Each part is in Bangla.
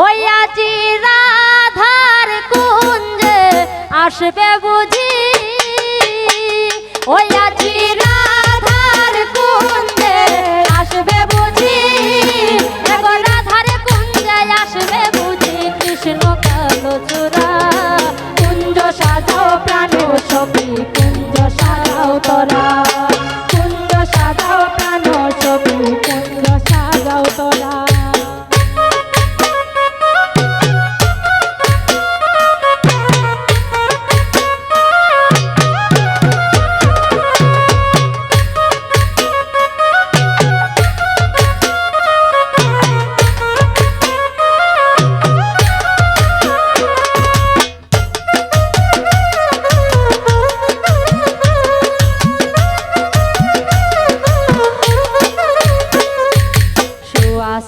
ওই আজি রাধার কুঞ্জে আসবে বুঝি, ওই আজি রাধার কুঞ্জে আসবে বুঝি, এগো রাধার কুঞ্জে আসবে বুঝি কৃষ্ণ কালো চূড়া। কুঞ্জ সাজাও প্রাণ সখী কুঞ্জ সাজাও তোরা, কুঞ্জ সাজাও প্রাণ সখী কুঞ্জ সাজাও তোরা।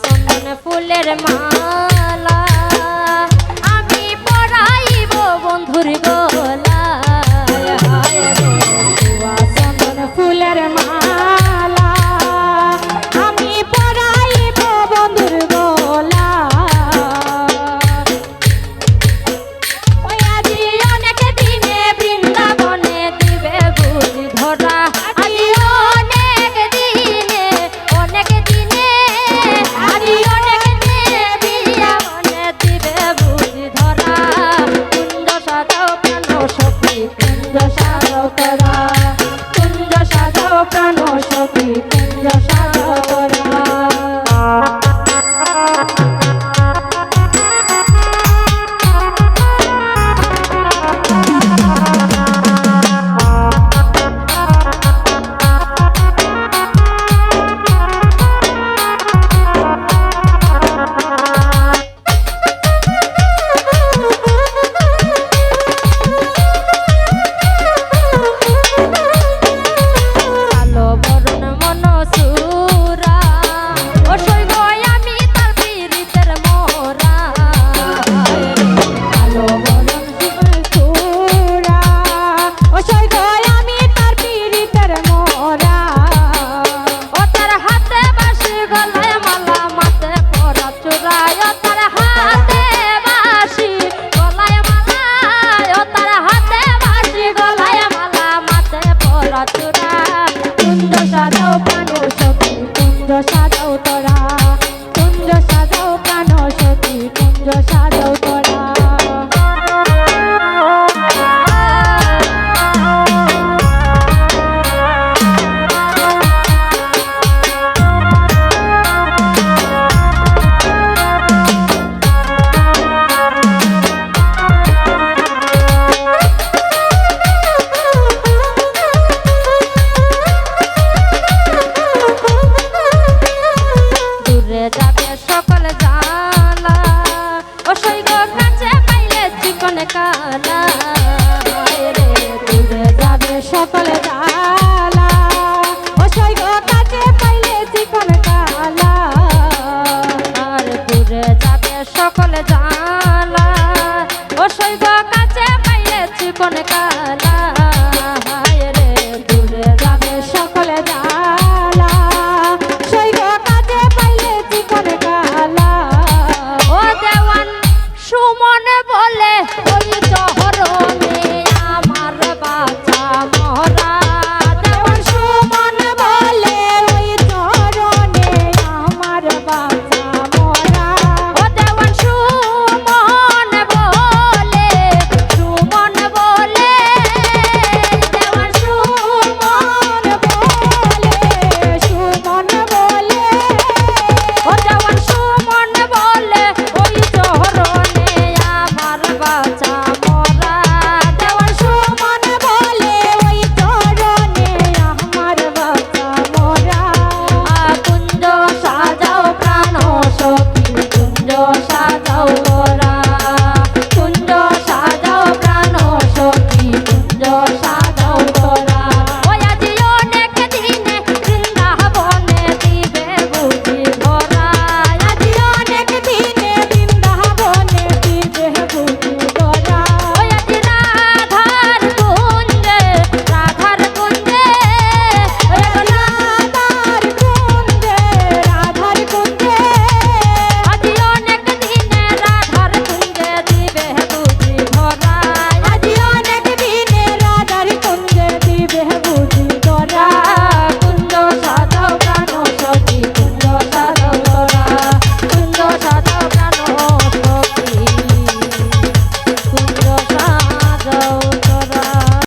চন্দন ফুলের মালা আমি পরাইব বন্ধুর গলায়, হায় রে চন্দন ফুলের মালা আমি পরাইব বন্ধুর গলায়। ওই আজি অনেক দিনে বৃন্দাবনে দিবে বুঝি ধরা, আজি অনেক দিনে অনেক দিনে আজি অনেক দিনে বৃন্দাবনে দিবে বুঝি ধরা। কুঞ্জ সাজাও প্রাণ সখী কুঞ্জ সাজাও তোরা, কুঞ্জ সাজাও প্রাণ সখী কুঞ্জ সাজাও তোরা। কুঞ্জ সাজাও প্রাণ সখী কুঞ্জ সাজাও তোরা, কুঞ্জ সাজাও প্রাণ সখী কুঞ্জ সাজাও তোরা। যাবে সকল জালা ও সৈগ কাছে পাইলে চিকন কালা, রে দূরে যাবে সকল জালা ও সৈগ কাছে পাইলে চিকন কালা, আর দূরে যাবে সকল